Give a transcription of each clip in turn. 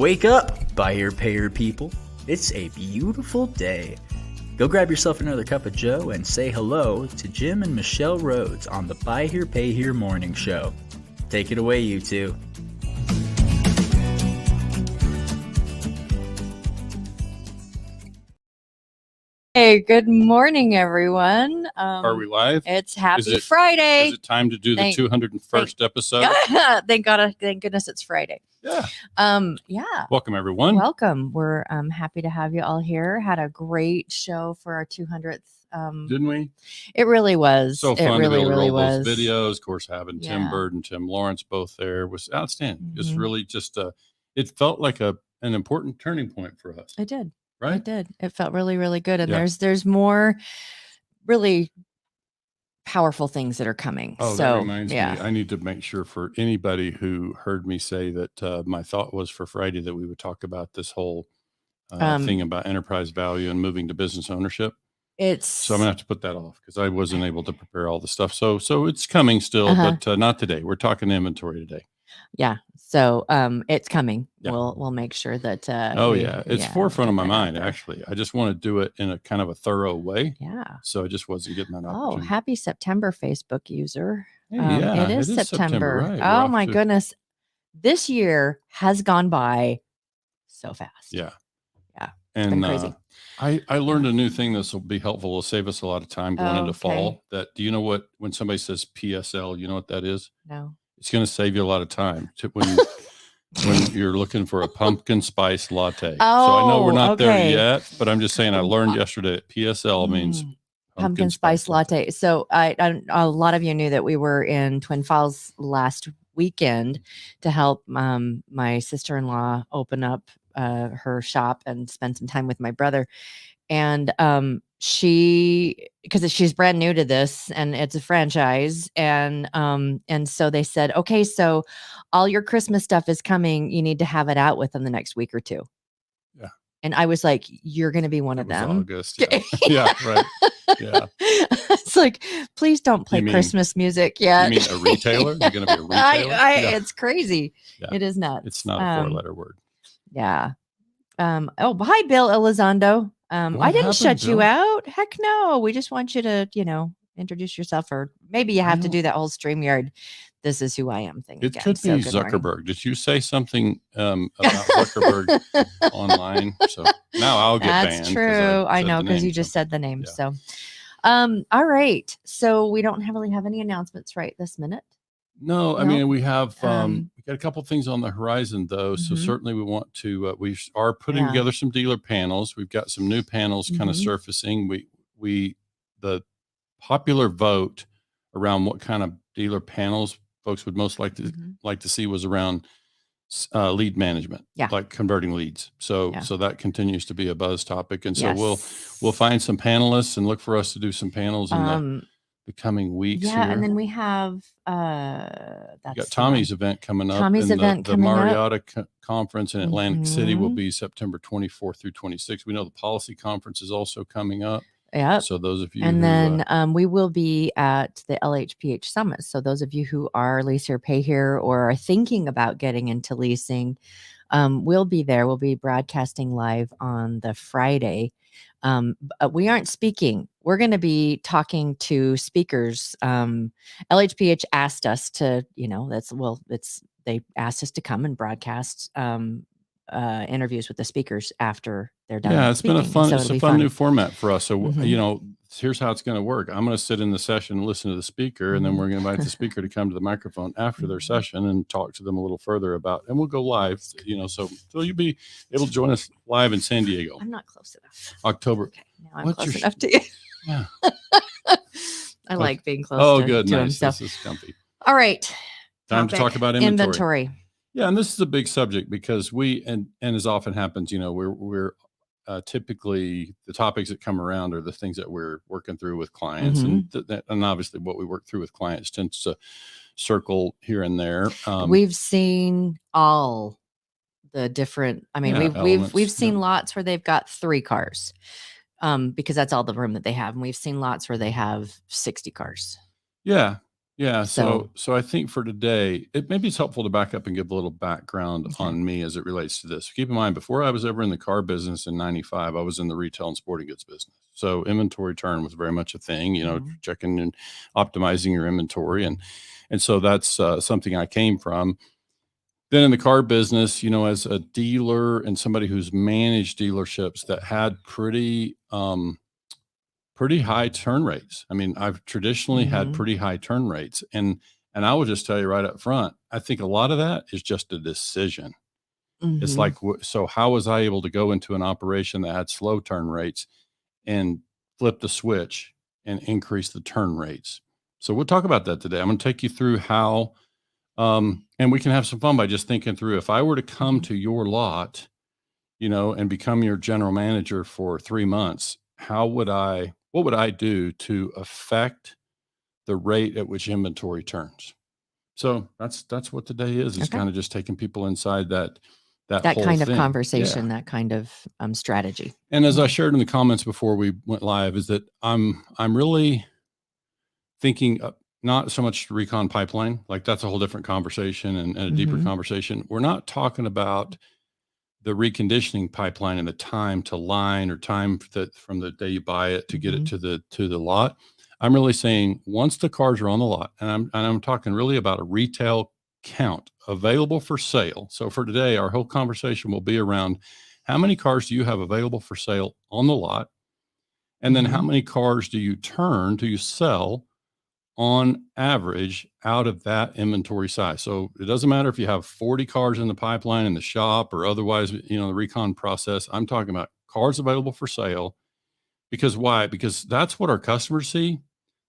Wake up, buyer payer people. It's a beautiful day. Go grab yourself another cup of joe and say hello to Jim and Michelle Rhoads on the Buy Here Pay Here Morning Show. Take it away, you two. Hey, good morning, everyone. Are we live? It's Happy Friday. Is it time to do the 201st episode? Thank God, thank goodness it's Friday. Yeah. Yeah. Welcome, everyone. Welcome. We're happy to have you all here. Had a great show for our 200th. Didn't we? It really was. So fun really, to really roll was. those videos. Of course, having Yeah. Tim Bird and Tim Lawrence both there was outstanding. Mhm. It's really just it felt like an important turning point for us. It did. Right? It did. It felt really, really good. And Yeah. there's more really powerful things that are coming. Oh, so that reminds yeah. me. I need to make sure for anybody who heard me say that my thought was for Friday that we would talk about this whole thing about enterprise value and moving to business ownership. So I'm gonna have to put that off because I wasn't able to prepare all the stuff. So it's coming still, but not today. We're talking inventory today. Yeah. So it's coming. Yeah. We'll make sure that It's forefront of my get that mind out there. actually. I just want to do it in a kind of a thorough way. Yeah. So I just wasn't getting that Oh, opportunity. happy September, Facebook user. Hey, yeah, it is September. right. We're Oh off my to- goodness. This year has gone by so fast. Yeah. Yeah. And been crazy. I learned a new thing this will be helpful. Will save us a lot of time going into Okay. fall. That do you know what when somebody says PSL, you know what that is? No. It's going to save you a lot of time when you're looking for a pumpkin spice latte. So I know we're not there yet, but I'm just saying I learned yesterday that PSL means pumpkin spice latte. So a lot of you knew that we were in Twin Falls last weekend to help my sister-in-law open up her shop and spend some time with my brother. And because she's brand new to this and it's a franchise, and so they said, okay, so all your Christmas stuff is coming. You need to have it out within the next week or two. Yeah. And I was like, you're going to be one of them. August. Yeah. Yeah, right. Yeah. It's like, please don't play Christmas music yet. You mean a retailer? You're going to be a retailer? Yeah. It's crazy. Yeah. It is nuts. It's not a 4-letter word. Yeah. Hi, Bill Elizondo. I didn't shut you out. Heck no. We just want you to, introduce yourself, or maybe you have to do that whole StreamYard. This is who I am thing. It again. could be Zuckerberg. Morning. Did you say something about Zuckerberg online? So now I'll get banned. That's true. I know, because you just said the name. Yeah. So, all right. So we don't really have any announcements right this minute. No, I mean, we have we got a couple things on the horizon though. So certainly we want to we are putting together some dealer panels. We've got some new panels kind of surfacing. The popular vote around what kind of dealer panels folks would most like to see was around lead management, like converting leads. So that continues to be a buzz topic, and so we'll find some panelists and look for us to do some panels in the coming weeks. Yeah, here. and then we have got Tommy's event coming up. Tommy's event the coming Marietta conference in Atlantic City will be September 24th through 26th. We know the policy conference is also coming up. Yeah. So those of you and then we will be at the LHPH Summit. So those of you who are lease here, pay here, or are thinking about getting into leasing, we'll be there. We'll be broadcasting live on the Friday. We aren't speaking. We're going to be talking to speakers. LHPH asked us to, they asked us to come and broadcast interviews with the speakers after they're done. Yeah, it's speaking. been it's a fun new format for us. So, Mm-hmm. Here's how it's going to work. I'm going to sit in the session and listen to the speaker, and then we're going to invite the speaker to come to the microphone after their session and talk to them a little further about, and we'll go live, so you'll be able to join us live in San Diego. I'm not close enough. October. Okay, now I'm close enough to you. Yeah. I like being close good. to Nice. him. This is comfy. All right. Time to talk about inventory. Inventory. Yeah, and this is a big subject because and as often happens, we're typically the topics that come around are the things that we're working through with clients, and obviously what we work through with clients tends to circle here and there. We've seen all the different. I mean, we've seen lots where they've got 3 cars, because that's all the room that they have, and we've seen lots where they have 60 cars. Yeah. Yeah. So I think for today, maybe it's helpful to back up and give a little background on me as it relates to this. Keep in mind, before I was ever in the car business in 95, I was in the retail and sporting goods business. So inventory turn was very much a thing, checking and optimizing your inventory. And so that's something I came from. Then in the car business, as a dealer and somebody who's managed dealerships that had pretty high turn rates. I mean, I've traditionally had pretty high turn rates. And I will just tell you right up front, I think a lot of that is just a decision. It's like, so how was I able to go into an operation that had slow turn rates and flip the switch and increase the turn rates? So we'll talk about that today. I'm going to take you through how, and we can have some fun by just thinking through, if I were to come to your lot, and become your general manager for 3 months, what would I do to affect the rate at which inventory turns? So that's what today is. It's kind of just taking people inside that whole kind of thing. conversation, that kind of strategy. And as I shared in the comments before we went live, is that I'm really thinking not so much recon pipeline, like that's a whole different conversation and a deeper conversation. We're not talking about the reconditioning pipeline and the time to line or time from the day you buy it to get it to the lot. I'm really saying once the cars are on the lot, and I'm talking really about a retail count available for sale. So for today, our whole conversation will be around how many cars do you have available for sale on the lot? And then how many cars do you sell on average out of that inventory size? So it doesn't matter if you have 40 cars in the pipeline in the shop or otherwise, the recon process. I'm talking about cars available for sale. Because why? Because that's what our customers see.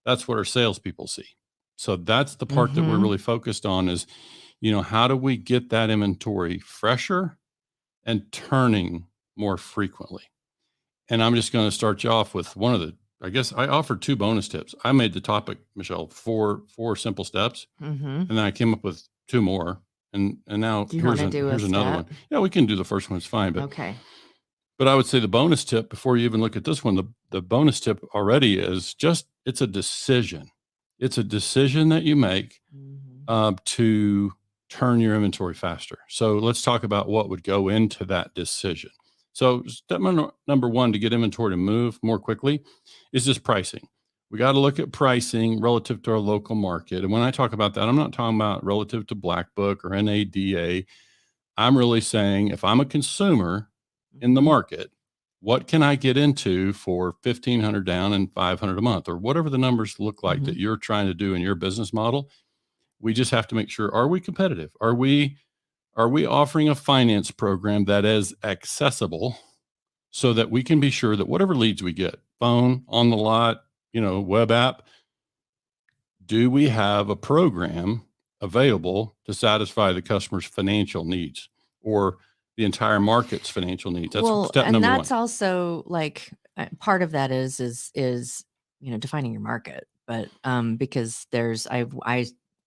That's what our salespeople see. So that's the part that we're really focused on is, how do we get that inventory fresher and turning more frequently? And I'm just going to start you off with I guess I offered 2 bonus tips. I made the topic, Michelle, 4 simple steps. And then I came up with 2 more. And now here's another one. Yeah, we can do the first one. It's fine. But But I would say the bonus tip before you even look at this one, the bonus tip already is it's a decision. It's a decision that you make to turn your inventory faster. So let's talk about what would go into that decision. So step number 1 to get inventory to move more quickly is just pricing. We got to look at pricing relative to our local market. And when I talk about that, I'm not talking about relative to Black Book or NADA. I'm really saying if I'm a consumer in the market, what can I get into for $1,500 down and $500 a month, or whatever the numbers look like that you're trying to do in your business model? We just have to make sure, are we competitive? Are we offering a finance program that is accessible so that we can be sure that whatever leads we get, phone, on the lot, web app, do we have a program available to satisfy the customer's financial needs or the entire market's financial needs? That's step number 1. And that's also like part of that is defining your market. But because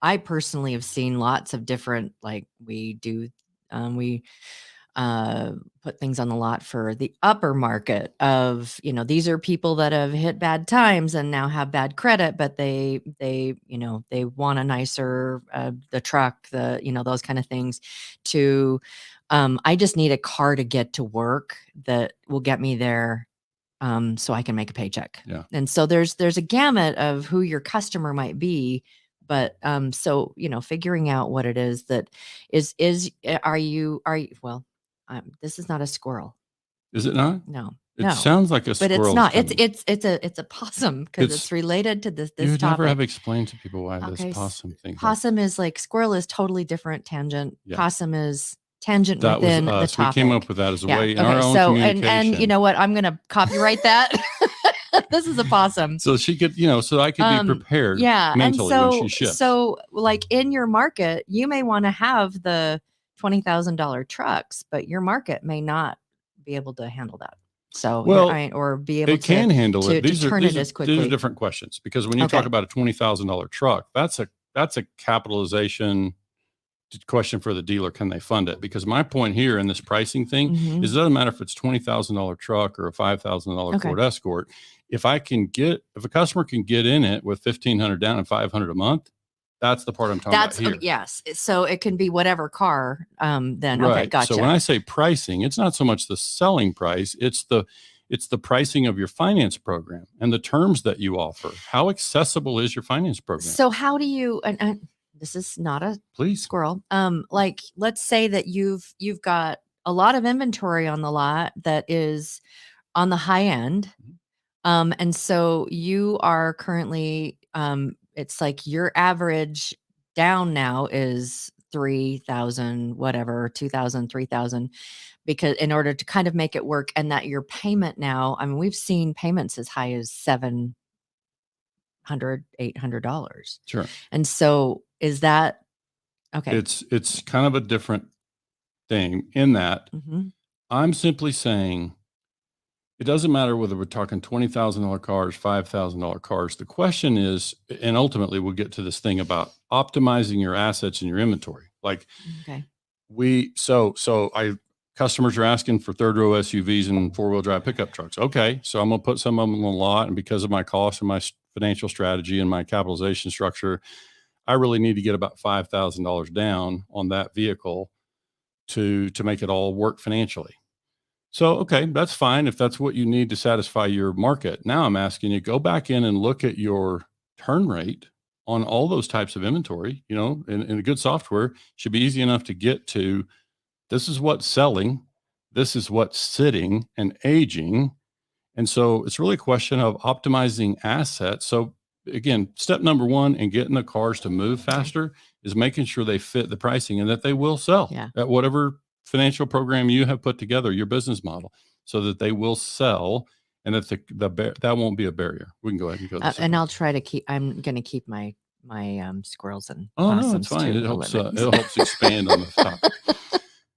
I personally have seen lots of different, like we put things on the lot for the upper market of, these are people that have hit bad times and now have bad credit, but they want a nicer, the truck, those kind of things to, I just need a car to get to work that will get me there. So I can make a paycheck. Yeah. And so there's a gamut of who your customer might be. But so figuring out what it is that are you this is not a squirrel. Is it not? No. It sounds like a squirrel. But it's not. It's a possum because it's related to this you topic. never have explained to people why this possum thing. Possum is like squirrel is totally different tangent. Yeah. Possum is tangent that within was us. The topic. We came up with that as a way in our own communication. And you know what? I'm going to copyright that. This is a possum. So she could, so I could be prepared mentally when she ships. So like in your market, you may want to have the $20,000 trucks, but your market may not be able to handle that. So, or be able it can handle it. These are different questions, because when you talk about a $20,000 truck, that's a capitalization question for the dealer. Can they fund it? Because my point here in this pricing thing is it doesn't matter if it's $20,000 truck or a $5,000 Ford Escort. If a customer can get in it with $1,500 down and $500 a month, That's the part I'm talking about here. Yes. So it can be whatever car. Then right. Okay, gotcha. So when I say pricing, it's not so much the selling price; it's the pricing of your finance program and the terms that you offer. How accessible is your finance program? So how do you? And this is not a squirrel. Like let's say that you've got a lot of inventory on the lot that is on the high end. And so you are currently, it's like your average down now is 3,000, whatever, 2,000, 3,000, because in order to kind of make it work, and that your payment now, I mean, we've seen payments as high as $700, $800. Sure. And so is that, okay. It's kind of a different thing in that I'm simply saying, it doesn't matter whether we're talking $20,000 cars, $5,000 cars. The question is, and ultimately we'll get to this thing about optimizing your assets and your inventory. Like customers are asking for third row SUVs and 4-wheel drive pickup trucks. Okay. So I'm going to put some of them on the lot, and because of my cost and my financial strategy and my capitalization structure, I really need to get about $5,000 down on that vehicle to make it all work financially. So, okay, that's fine if that's what you need to satisfy your market. Now I'm asking you, go back in and look at your turn rate on all those types of inventory. You know, in a good software should be easy enough to get to. This is what's selling. This is what's sitting and aging. And so it's really a question of optimizing assets. So again, step number one in getting the cars to move faster is making sure they fit the pricing and that they will sell at whatever financial program you have put together, your business model, so that they will sell and that that won't be a barrier. We can go ahead and go. And I'll try to keep, I'm going to keep my squirrels and possums. No, it's fine. It helps expand on the topic.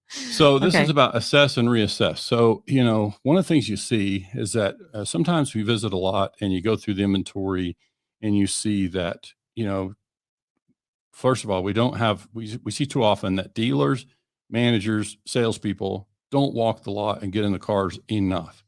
So this is about assess and reassess. So, you know, one of the things you see is that sometimes we visit a lot and you go through the inventory and you see that, you know, first of all, we see too often that dealers, managers, salespeople don't walk the lot and get in the cars enough.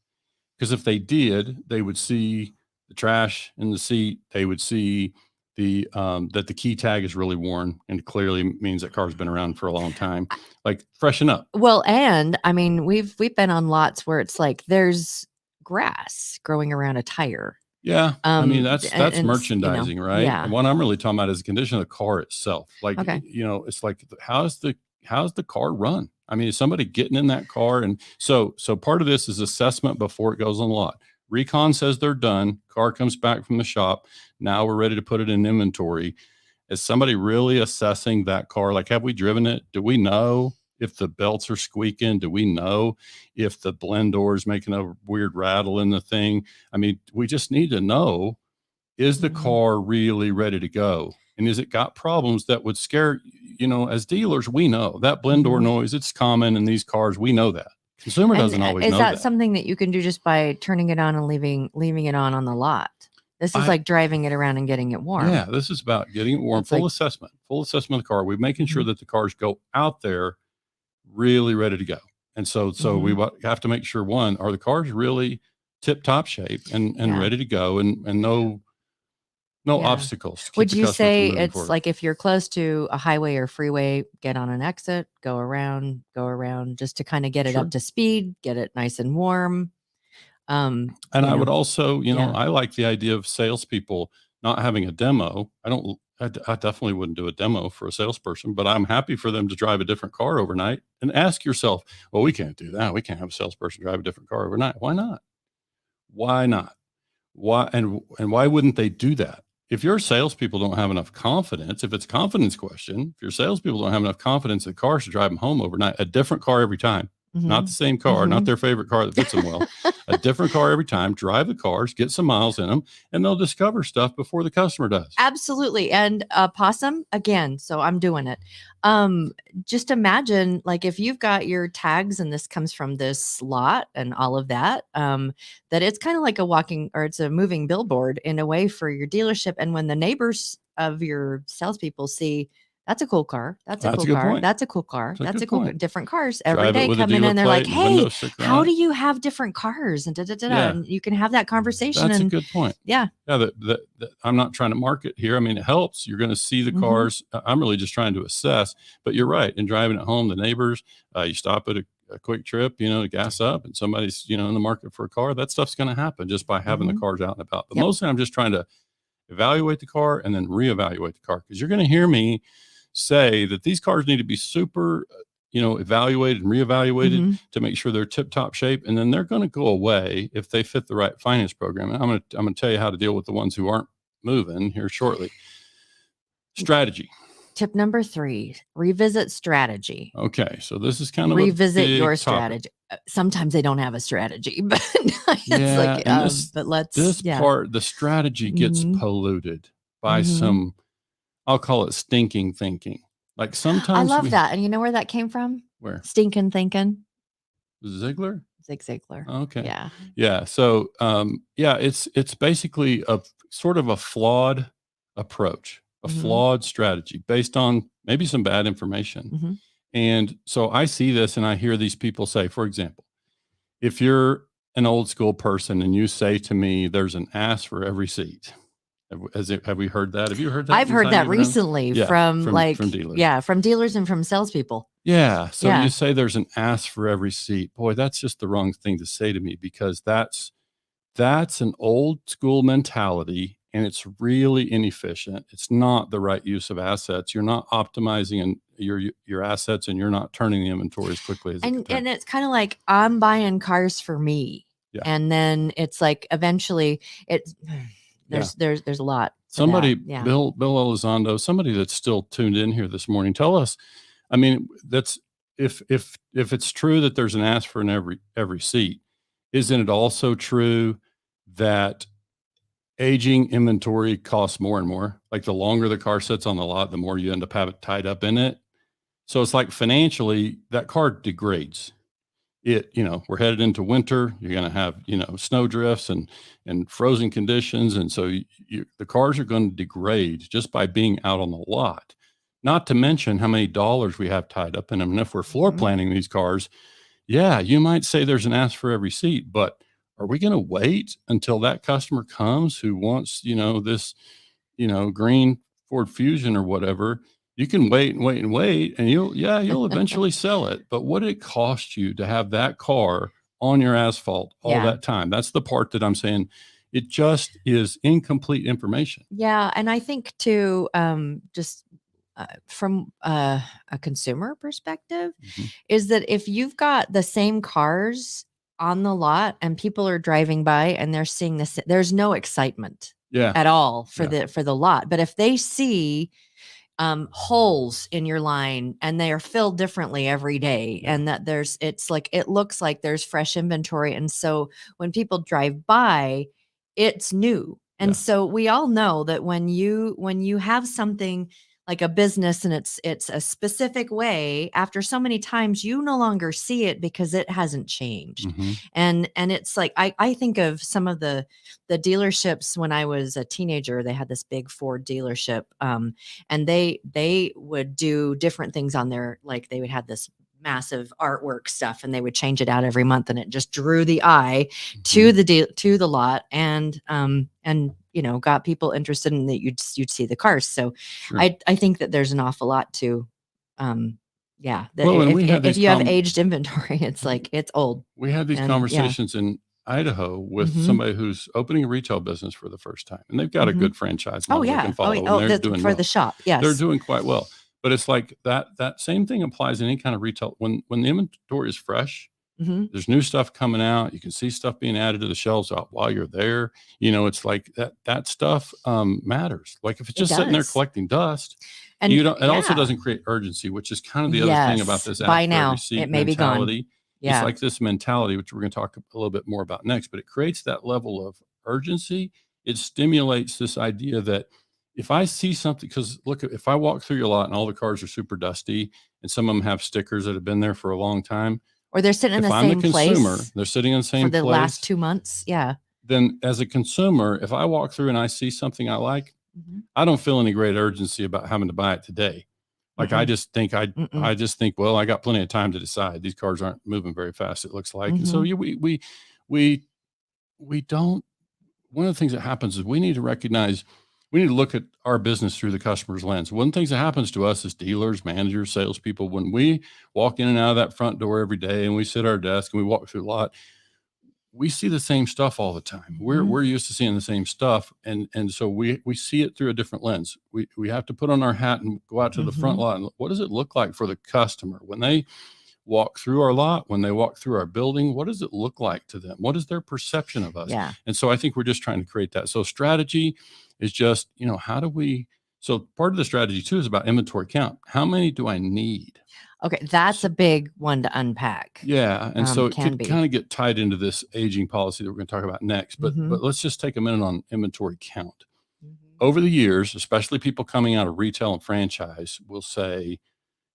Because if they did, they would see the trash in the seat. They would see that the key tag is really worn and clearly means that car's been around for a long time. Like, freshen up. Well, and I mean, we've been on lots where it's like there's grass growing around a tire. Yeah. I mean, that's merchandising, right? Yeah. And what I'm really talking about is the condition of the car itself. Like, you know, it's like, how's the car run? I mean, is somebody getting in that car? And so part of this is assessment before it goes on the lot. Recon says they're done. Car comes back from the shop. Now we're ready to put it in inventory. Is somebody really assessing that car? Like, have we driven it? Do we know if the belts are squeaking? Do we know if the blend door is making a weird rattle in the thing? I mean, we just need to know, is the car really ready to go? And is it got problems that would scare, you know, as dealers, we know that blend door noise, it's common in these cars. We know that. Consumer doesn't always know that. Is that something that you can do just by turning it on and leaving it on the lot? This is like driving it around and getting it warm. Yeah, this is about getting it warm. Full assessment of the car. We're making sure that the cars go out there really ready to go. And so we have to make sure, one, are the cars really tip-top shape and ready to go and no obstacles. Would you say it's like if you're close to a highway or freeway, get on an exit, go around just to kind of get it up to speed, get it nice and warm? And I would also, you know, I like the idea of salespeople not having a demo. I definitely wouldn't do a demo for a salesperson, but I'm happy for them to drive a different car overnight. And ask yourself, well, we can't do that. We can't have a salesperson drive a different car overnight. Why not? Why not? Why and why wouldn't they do that? If your salespeople don't have enough confidence, if it's a confidence question, if your salespeople don't have enough confidence that car should drive them home overnight, a different car every time, not the same car, not their favorite car that fits them well, a different car every time, drive the cars, get some miles in them, and they'll discover stuff before the customer does. Absolutely. And possum again. So I'm doing it. Just imagine, like, if you've got your tags and this comes from this lot and all of that, that it's kind of like it's a moving billboard in a way for your dealership. And when the neighbors of your salespeople see That's a cool car. That's a cool good car. point. That's a cool car. That's That's a a cool point. different cars every Drive it day with a come in dealer and they're like, plate and hey, windows sticker how on do it. you have different cars? And Yeah. and you can have that conversation. That's and a good point. Yeah. Yeah. That I'm not trying to market here. I mean, it helps. You're going to see the cars. I'm really just trying to assess, but you're right. In driving at home, the neighbors, you stop at a quick trip, to gas up, and somebody's, in the market for a car. That stuff's going to happen just by having the cars out and about. But mostly I'm just trying to evaluate the car and then reevaluate the car, because you're going to hear me say that these cars need to be super, evaluated and reevaluated to make sure they're tip top shape. And then they're going to go away if they fit the right finance program. And I'm going to tell you how to deal with the ones who aren't moving here shortly. Strategy. Tip number 3, revisit strategy. Okay. So this is kind of revisit your topic. strategy. Sometimes they don't have a strategy, but but let's, this part, the strategy gets polluted by some, I'll call it stinking thinking. Like sometimes I love that. And you know where that came from? Where? Stinking thinking. Zig Ziglar. Okay. Yeah. Yeah. So, it's basically a sort of a flawed approach, a flawed strategy based on maybe some bad information. And so I see this and I hear these people say, for example, if you're an old school person and you say to me, there's an ass for every seat. Have we heard that? Have you heard that? I've heard that recently from dealers. Yeah, from dealers and from salespeople. Yeah. So you say there's an ass for every seat. Boy, that's just the wrong thing to say to me, because that's an old school mentality and it's really inefficient. It's not the right use of assets. You're not optimizing your assets, and you're not turning the inventory as quickly as and it's kind of like, I'm buying cars for me. Yeah. And then it's like eventually there's a lot. Somebody, Bill Elizondo, somebody that's still tuned in here this morning, tell us, I mean, that's if it's true that there's an ask for every seat, isn't it also true that aging inventory costs more and more? Like the longer the car sits on the lot, the more you end up having tied up in it. So it's like financially that car degrades. We're headed into winter. You're going to have, snow drifts and frozen conditions. And so the cars are going to degrade just by being out on the lot, not to mention how many dollars we have tied up in them. And if we're floor planning these cars, you might say there's an ask for every seat, but are we going to wait until that customer comes who wants, this, green Ford Fusion or whatever? You can wait and wait and wait, and you'll eventually sell it. But what did it cost you to have that car on your asphalt all that time? That's the part that I'm saying. It just is incomplete information. Yeah. And I think too, from a consumer perspective, is that if you've got the same cars on the lot and people are driving by and they're seeing this, there's no excitement at all for the lot. But if they see holes in your line and they are filled differently every day, and that it looks like there's fresh inventory. And so when people drive by, it's new. And so we all know that when you have something like a business and it's a specific way, after so many times, you no longer see it because it hasn't changed. And it's like, I think of some of the dealerships when I was a teenager. They had this big Ford dealership, and they would do different things on their, like they would have this massive artwork stuff and they would change it out every month, and it just drew the eye to the lot, and got people interested in that. You'd see the cars. So I think that there's an awful lot to if you have aged inventory, it's like it's old. We had these conversations in Idaho with somebody who's opening a retail business for the first time, and they've got a good franchise model they can follow. They're doing for the shop. Yes, they're doing quite well. But it's like that same thing applies in any kind of retail. When the inventory is fresh, there's new stuff coming out. You can see stuff being added to the shelves out while you're there. It's like that stuff matters. Like if it's just sitting there collecting dust, and it also doesn't create urgency, which is kind of the other thing about this. By now, it may be gone. It's like this mentality, which we're going to talk a little bit more about next, but it creates that level of urgency. It stimulates this idea that if I see something, because look, if I walk through your lot and all the cars are super dusty and some of them have stickers that have been there for a long time, or they're sitting in the same place, they're sitting in the same place for the last 2 months. Yeah. Then as a consumer, if I walk through and I see something I like, I don't feel any great urgency about having to buy it today. Like, I just think, well, I got plenty of time to decide. These cars aren't moving very fast, it looks like. And so we don't, one of the things that happens is we need to look at our business through the customer's lens. One of the things that happens to us as dealers, managers, salespeople, when we walk in and out of that front door every day and we sit at our desk and we walk through a lot, we see the same stuff all the time. We're used to seeing the same stuff. And so we see it through a different lens. We have to put on our hat and go out to the front lot. And what does it look like for the customer when they walk through our lot, when they walk through our building? What does it look like to them? What is their perception of us? Yeah. And so I think we're just trying to create that. So strategy is just, so part of the strategy too is about inventory count. How many do I need? Okay, that's a big one to unpack. Yeah, and so it can kind of get tied into this aging policy that we're going to talk about next. But let's just take a minute on inventory count. Over the years, especially people coming out of retail and franchise will say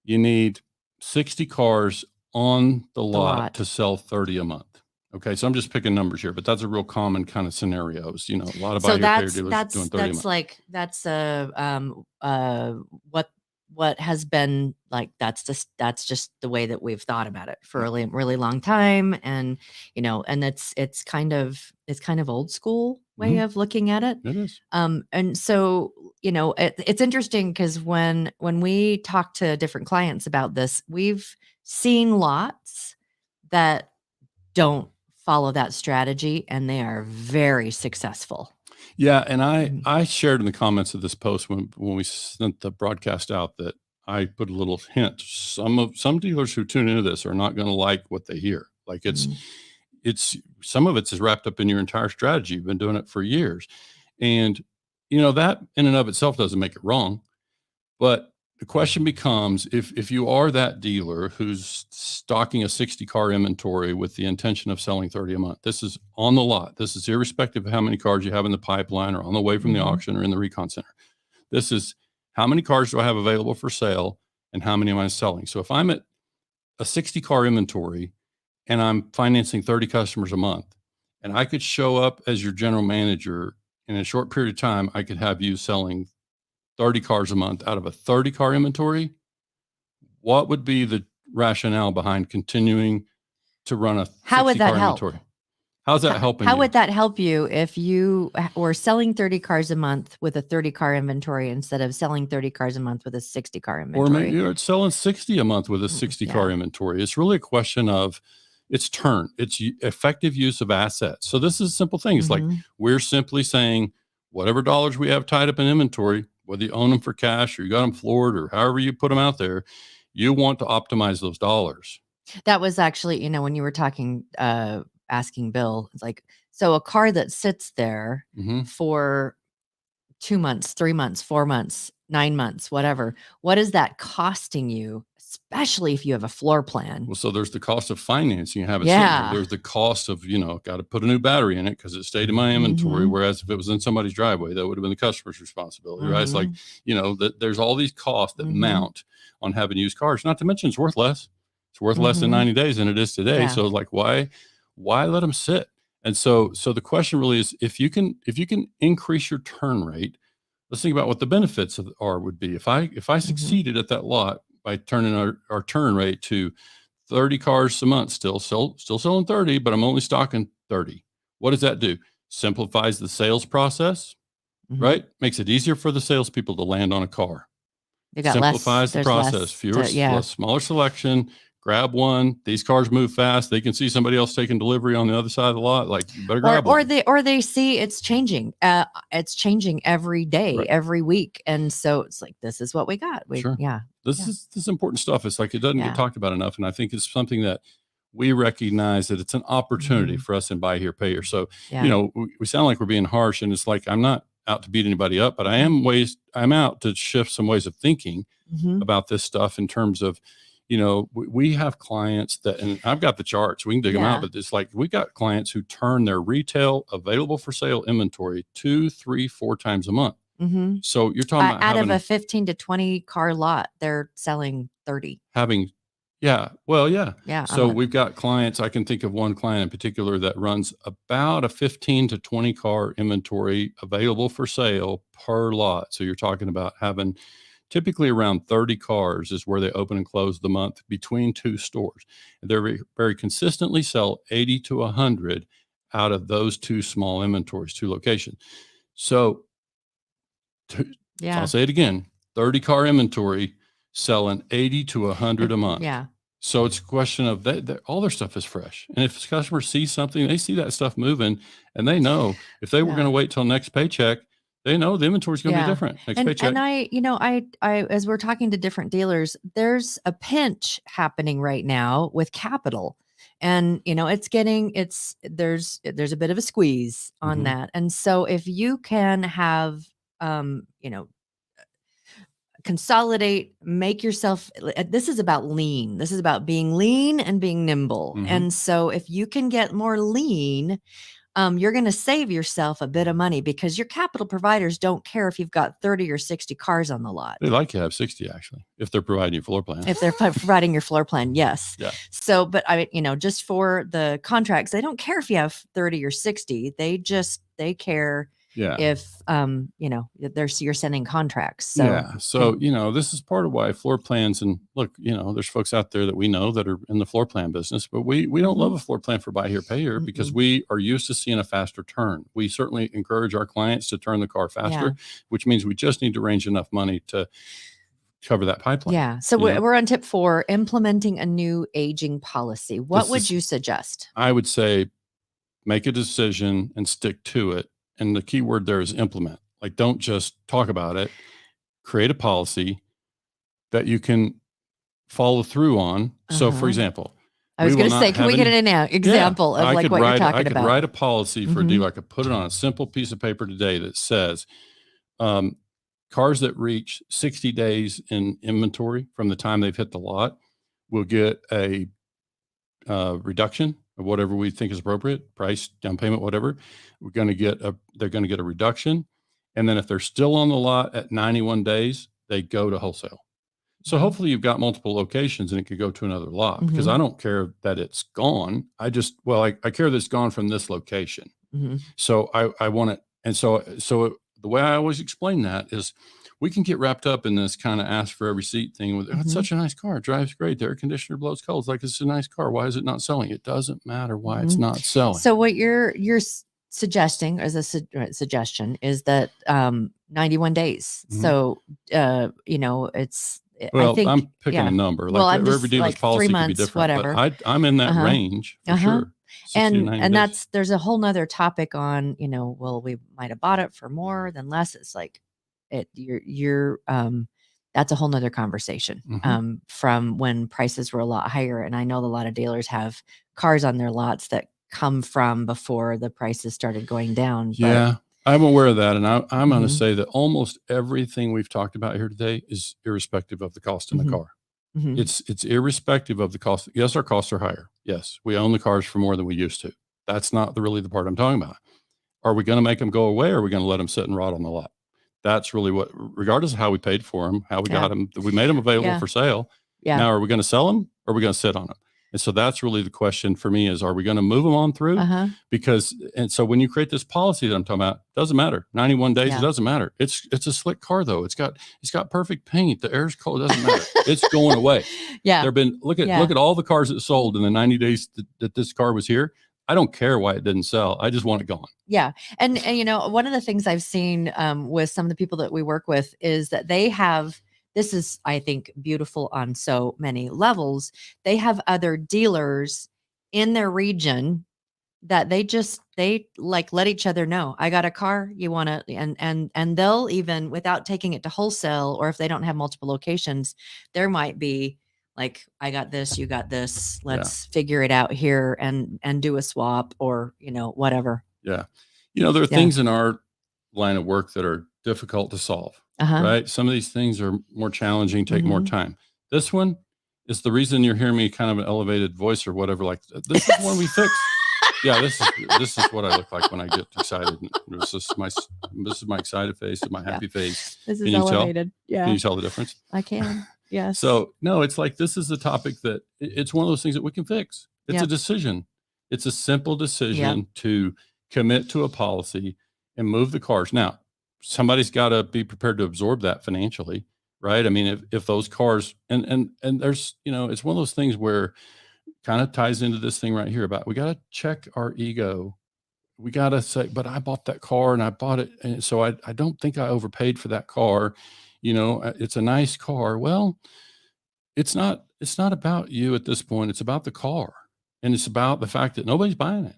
you need 60 cars on the lot to sell 30 a month. Okay, so I'm just picking numbers here, but that's a real common kind of scenarios. A lot of buy-here-pay dealers doing 30 a month. That's what has been like, that's just the way that we've thought about it for a really, really long time. And, and it's kind of old school way of looking at it. It is. And so, it's interesting because when we talk to different clients about this, we've seen lots that don't follow that strategy and they are very successful. Yeah. And I shared in the comments of this post when we sent the broadcast out that I put a little hint. Some dealers who tune into this are not going to like what they hear. Like it's some of it's wrapped up in your entire strategy. You've been doing it for years. And, that in and of itself doesn't make it wrong. But the question becomes, if you are that dealer who's stocking a 60 car inventory with the intention of selling 30 a month, this is on the lot. This is irrespective of how many cars you have in the pipeline or on the way from the auction or in the recon center. This is how many cars do I have available for sale and how many am I selling? So if I'm at a 60 car inventory and I'm financing 30 customers a month, and I could show up as your general manager in a short period of time, I could have you selling 30 cars a month out of a 30 car inventory. What would be the rationale behind continuing to run a 60 How would that car help? inventory? How's that helping How you? would that help you if you were selling 30 cars a month with a 30 car inventory instead of selling 30 cars a month with a 60 car inventory? Or maybe you're selling 60 a month with a 60 car inventory. It's really a question of it's effective use of assets. So this is a simple thing. It's like we're simply saying whatever dollars we have tied up in inventory, whether you own them for cash or you got them floored or however you put them out there, you want to optimize those dollars. That was actually, when you were talking, asking Bill, it's like, so a car that sits there for 2 months, 3 months, 4 months, 9 months, whatever, what is that costing you, especially if you have a floor plan? Well, so there's the cost of financing. You have it sitting there. There's the cost of, got to put a new battery in it because it stayed in my inventory. Whereas if it was in somebody's driveway, that would have been the customer's responsibility, right? It's like, there's all these costs that mount on having used cars, not to mention it's worth less. It's worth less in 90 days than it is today. So like, why let them sit? And so the question really is, if you can increase your turn rate, let's think about what the benefits would be. If I succeeded at that lot by turning our turn rate to 30 cars a month, still selling 30, but I'm only stocking 30. What does that do? Simplifies the sales process, right? Makes it easier for the salespeople to land on a car. Simplifies the process, smaller selection. Grab one. These cars move fast. They can see somebody else taking delivery on the other side of the lot. Like, you better grab one. Or they see it's changing. It's changing every day, every week, and so it's like, this is what we got. This is important stuff. It's like it doesn't get talked about enough, and I think it's something that we recognize that it's an opportunity for us in buy here, pay here. So we sound like we're being harsh, and it's like I'm not out to beat anybody up, but I'm out to shift some ways of thinking about this stuff in terms of. We have clients and I've got the charts, we can dig them out, but it's like, we got clients who turn their retail available for sale inventory 2, 3, 4 times a month. So you're talking about out of a 15 to 20 car lot, they're selling 30. So we've got clients. I can think of one client in particular that runs about a 15 to 20 car inventory available for sale per lot. So you're talking about having typically around 30 cars is where they open and close the month between two stores. They very consistently sell 80 to 100 out of those two small inventories, two locations. So I'll say it again, 30 car inventory selling 80 to 100 a month. Yeah. So it's a question of all their stuff is fresh. And if customers see something, they see that stuff moving, and they know if they were going to wait till next paycheck, they know the inventory is going to be different next paycheck. And I, as we're talking to different dealers, there's a pinch happening right now with capital. And, there's a bit of a squeeze on that. And so if you can have, consolidate, make yourself, this is about lean. This is about being lean and being nimble. And so if you can get more lean, you're going to save yourself a bit of money, because your capital providers don't care if you've got 30 or 60 cars on the lot. They like to have 60, actually, if they're providing you floor plan. If they're providing your floor plan, yes. Yeah. So, but just for the contracts, they don't care if you have 30 or 60. They care if, you're sending contracts. So, So, this is part of why floor plans, and look, there's folks out there that we know that are in the floor plan business, but we don't love a floor plan for buy here, pay here, because we are used to seeing a faster turn. We certainly encourage our clients to turn the car faster, which means we just need to range enough money to cover that pipeline. Yeah. So we're on tip 4, implementing a new aging policy. What would you suggest? I would say make a decision and stick to it. And the key word there is implement. Like, don't just talk about it. Create a policy that you can follow through on. So, for example, I was going to say, can we get an example of what you're talking about? I could write a policy for a dealer. I could put it on a simple piece of paper today that says, cars that reach 60 days in inventory from the time they've hit the lot will get a reduction of whatever we think is appropriate, price, down payment, whatever. They're going to get a reduction. And then if they're still on the lot at 91 days, they go to wholesale. So hopefully you've got multiple locations and it could go to another lot, because I don't care that it's gone. I care that it's gone from this location. So I want it. And so the way I always explain that is, we can get wrapped up in this kind of ask for every seat thing with, it's such a nice car. It drives great. The air conditioner blows cold. It's like, it's a nice car. Why is it not selling? It doesn't matter why it's not selling. So what you're suggesting as a suggestion is that 91 days. So, it's, well, I think, I'm picking a number. Like, every dealer's policy 3 could be months, different. whatever. But I'm in that range for sure. And there's a whole nother topic on, we might've bought it for more than less. It's like, that's a whole nother conversation from when prices were a lot higher. And I know a lot of dealers have cars on their lots that come from before the prices started going down. Yeah, I'm aware of that. And I'm going to say that almost everything we've talked about here today is irrespective of the cost in the car. It's irrespective of the cost. Yes, our costs are higher. Yes, we own the cars for more than we used to. That's not really the part I'm talking about. Are we going to make them go away, or are we going to let them sit and rot on the lot? That's really what, regardless of how we paid for them, how we got them, we made them available for sale. Now, are we going to sell them, or are we going to sit on them? And so that's really the question for me is, are we going to move them on through? Because, and so when you create this policy that I'm talking about, it doesn't matter. 91 days, it doesn't matter. It's a slick car though. It's got perfect paint. The air's cold. It doesn't matter. It's going away. Look at all the cars that sold in the 90 days that this car was here. I don't care why it didn't sell. I just want it gone. Yeah. And one of the things I've seen with some of the people that we work with is that they have, this is, I think, beautiful on so many levels. They have other dealers in their region that they like let each other know, I got a car, you want to, and they'll even, without taking it to wholesale, or if they don't have multiple locations, there might be like, I got this, you got this, let's figure it out here and do a swap, or, whatever. Yeah. There are things in our line of work that are difficult to solve, right? Some of these things are more challenging, take more time. This one is the reason you're hearing me kind of an elevated voice or whatever. Like, this is one we fixed. Yeah, this is what I look like when I get excited. This is my excited face and my happy face. This is elevated. Yeah. Can you tell the difference? I can. Yes. So no, it's like, this is a topic that it's one of those things that we can fix. It's a decision. It's a simple decision to commit to a policy and move the cars. Now, somebody's got to be prepared to absorb that financially. right? I mean, if those cars and there's, it's one of those things where kind of ties into this thing right here about we got to check our ego. We got to say, but I bought that car and I bought it. And so I don't think I overpaid for that car. It's a nice car. Well, it's not about you at this point. It's about the car. And it's about the fact that nobody's buying it.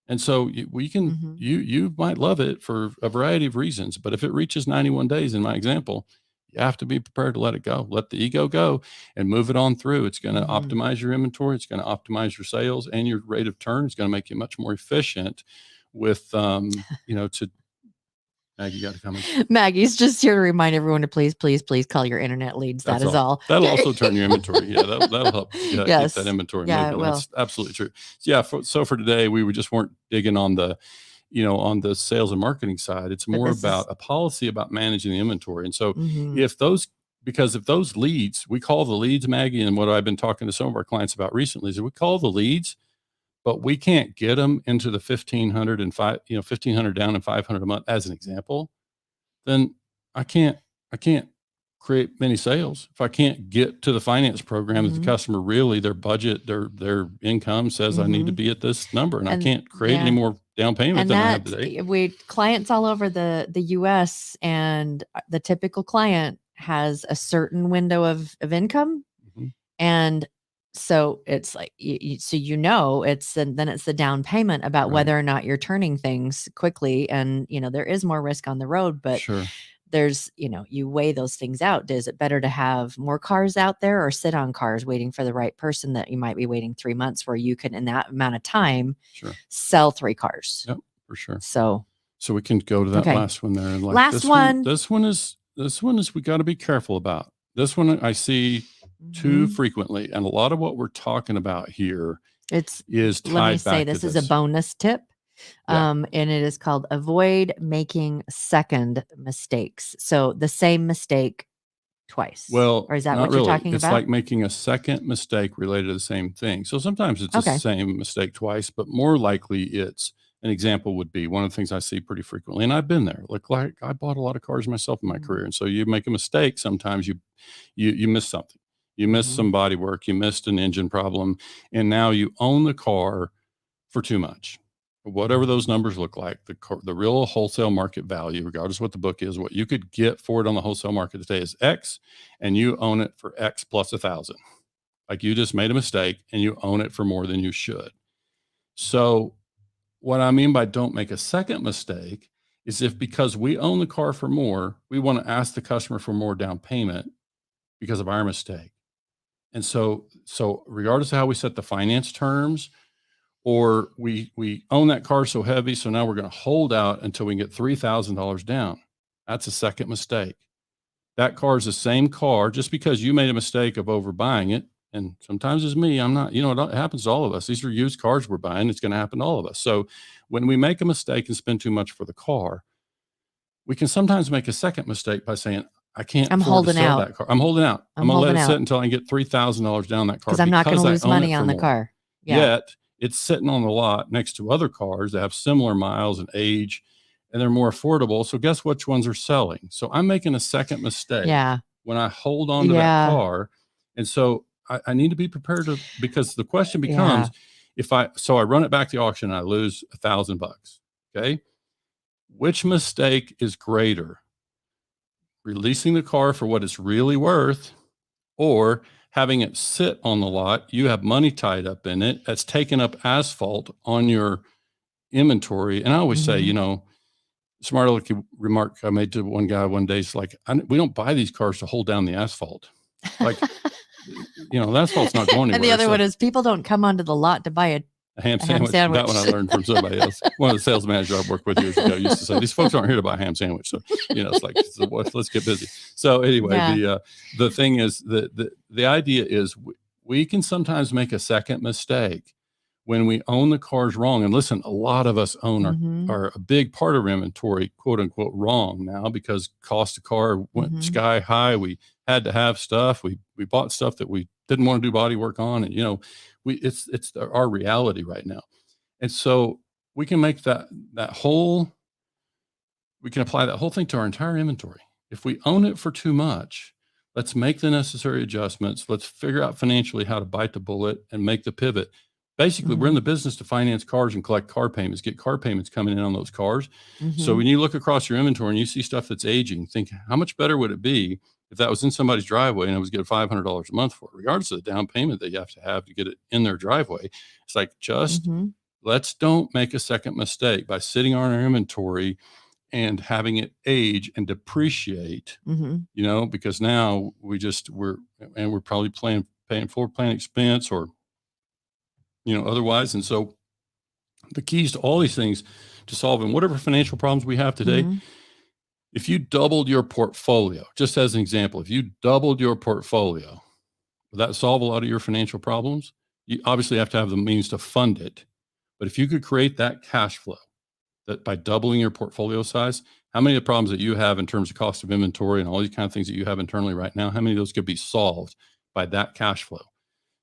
And so you might love it for a variety of reasons, but if it reaches 91 days in my example, you have to be prepared to let it go, let the ego go and move it on through. It's going to optimize your inventory. It's going to optimize your sales and your rate of turn. It's going to make you much more efficient with, to Maggie got a comment. Maggie's just here to remind everyone to please call your internet leads. That is all. That'll also turn your inventory. Yeah, that'll help get that inventory moving. That's absolutely true. So for today, we just weren't digging on the, on the sales and marketing side. It's more about a policy about managing the inventory. And so if those leads, we call the leads, Maggie, and what I've been talking to some of our clients about recently is that we call the leads, but we can't get them into the 1,500 and 1,500 down and 500 a month as an example, then I can't create many sales. If I can't get to the finance program that the customer really, their budget, their income says I need to be at this number, and I can't create any more down payment than I have today. We clients all over the US, and the typical client has a certain window of income. And so it's like, it's the down payment about whether or not you're turning things quickly. And, there is more risk on the road, but there's, you weigh those things out. Is it better to have more cars out there or sit on cars waiting for the right person that you might be waiting 3 months where you can, in that amount of time, sell 3 cars? Yep, for sure. So we can go to that last one there. And last one. This one is we got to be careful about. This one I see too frequently, and a lot of what we're talking about here is tied back to this. Let me say this is a bonus tip, and it is called avoid making second mistakes. So the same mistake twice. Well, or is that what you're talking about? It's like making a second mistake related to the same thing. So sometimes it's the same mistake twice, but more likely it's an example would be one of the things I see pretty frequently, and I've been there. Like I bought a lot of cars myself in my career, and so you make a mistake. Sometimes you miss something. You missed some body work, you missed an engine problem, and now you own the car for too much. Whatever those numbers look like, the real wholesale market value, regardless of what the book is, what you could get for it on the wholesale market today is X, and you own it for X plus 1,000. Like you just made a mistake and you own it for more than you should. So what I mean by don't make a second mistake is because we own the car for more, we want to ask the customer for more down payment because of our mistake. And so regardless of how we set the finance terms, or we own that car so heavy, so now we're going to hold out until we can get $3,000 down. That's a second mistake. That car is the same car. Just because you made a mistake of overbuying it, and sometimes it's me, I'm not, it happens to all of us. These are used cars we're buying. It's going to happen to all of us. So when we make a mistake and spend too much for the car, we can sometimes make a second mistake by saying, I'm holding out that car. I'm holding out. I'm going to let it sit until I get $3,000 down that car. Because I'm not going to lose money on the car. Yeah. Yet it's sitting on the lot next to other cars that have similar miles and age, and they're more affordable. So guess which ones are selling? So I'm making a second mistake when I hold on to that car. And so I need to be prepared because the question becomes, I run it back to the auction and I lose $1,000. Okay. Which mistake is greater? Releasing the car for what it's really worth, or having it sit on the lot, you have money tied up in it, that's taken up asphalt on your inventory. And I always say, smart alecky remark I made to one guy one day, it's like, we don't buy these cars to hold down the asphalt. Like, the asphalt's not going anywhere. And the other one is people don't come onto the lot to buy a ham sandwich. That one I learned from somebody else. One of the sales managers I worked with years ago used to say, these folks aren't here to buy a ham sandwich. So, it's like, let's get busy. So anyway, the thing is the idea is we can sometimes make a second mistake when we own the cars wrong. And listen, a lot of us own are a big part of our inventory, quote unquote, wrong now because cost of car went sky high. We had to have stuff. We bought stuff that we didn't want to do body work on. And, it's our reality right now. And so we can make we can apply that whole thing to our entire inventory. If we own it for too much, Let's make the necessary adjustments. Let's figure out financially how to bite the bullet and make the pivot. Basically, we're in the business to finance cars and collect car payments, get car payments coming in on those cars. So when you look across your inventory and you see stuff that's aging, think how much better would it be if that was in somebody's driveway and I was getting $500 a month for it, regardless of the down payment that you have to get it in their driveway. It's like, just let's don't make a second mistake by sitting on our inventory and having it age and depreciate, because now we're probably paying floor plan expense or, otherwise. And so the keys to all these things to solving whatever financial problems we have today, if you doubled your portfolio, just as an example, if you doubled your portfolio, would that solve a lot of your financial problems? You obviously have to have the means to fund it. But if you could create that cash flow, that by doubling your portfolio size, how many of the problems that you have in terms of cost of inventory and all these kind of things that you have internally right now, how many of those could be solved by that cash flow?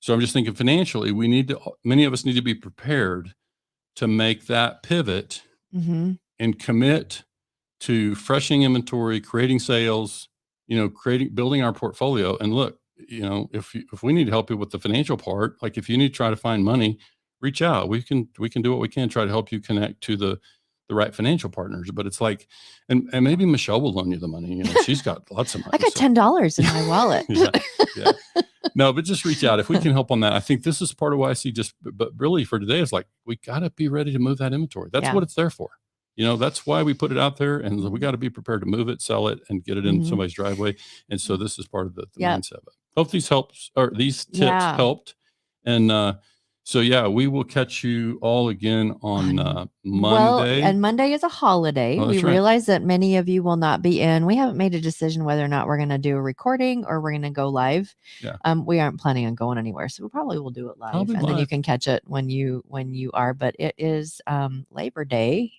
So I'm just thinking financially, many of us need to be prepared to make that pivot and commit to freshening inventory, creating sales, building our portfolio. And look, if we need to help you with the financial part, like if you need to try to find money, reach out. We can do what we can, try to help you connect to the right financial partners. But it's like, and maybe Michelle will loan you the money. She's got lots of money. I got $10 in my wallet. yeah. No, but just reach out if we can help on that. I think this is part of why I see but really for today is like, we got to be ready to move that inventory. That's what it's there for. That's why we put it out there, and we got to be prepared to move it, sell it, and get it in somebody's driveway. And so this is part of the mindset of it. Hope these tips helped. And, we will catch you all again on Monday. Well, and Monday is a holiday. We realize that many of you will not be in. We haven't made a decision whether or not we're going to do a recording or we're going to go live. Yeah. We aren't planning on going anywhere, so we probably will do it live, then you can catch it when you are. But it is Labor Day.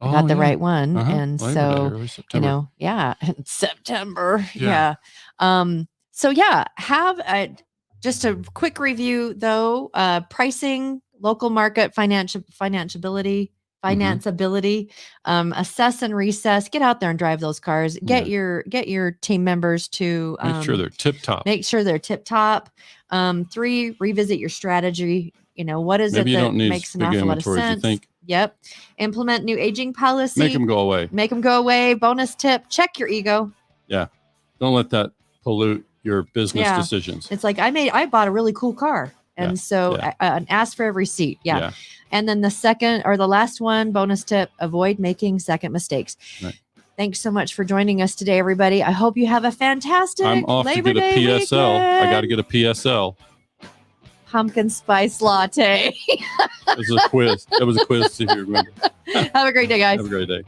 I got the right one, and Labor so Day, September. September. Yeah. Have just a quick review, though. Pricing, local market, financeability, assess and recess. Get out there and drive those cars. Get your team members to make sure they're tip top. 3, revisit your strategy. What is it that makes an awful lot of sense? Yep. Implement new aging policy. Make them go away. Bonus tip: check your ego. Yeah. Don't let that pollute your business decisions. It's like I bought a really cool car. And so I ask for every seat. Yeah. And then the second or the last one, bonus tip: avoid making second mistakes. Right. Thanks so much for joining us today, everybody. I hope you have a fantastic I'm off Labor to get Day a PSL. weekend. I got to get a PSL. Pumpkin spice latte. It was a quiz. It was a quiz. See if you remember. Have a great day, guys. Have a great day.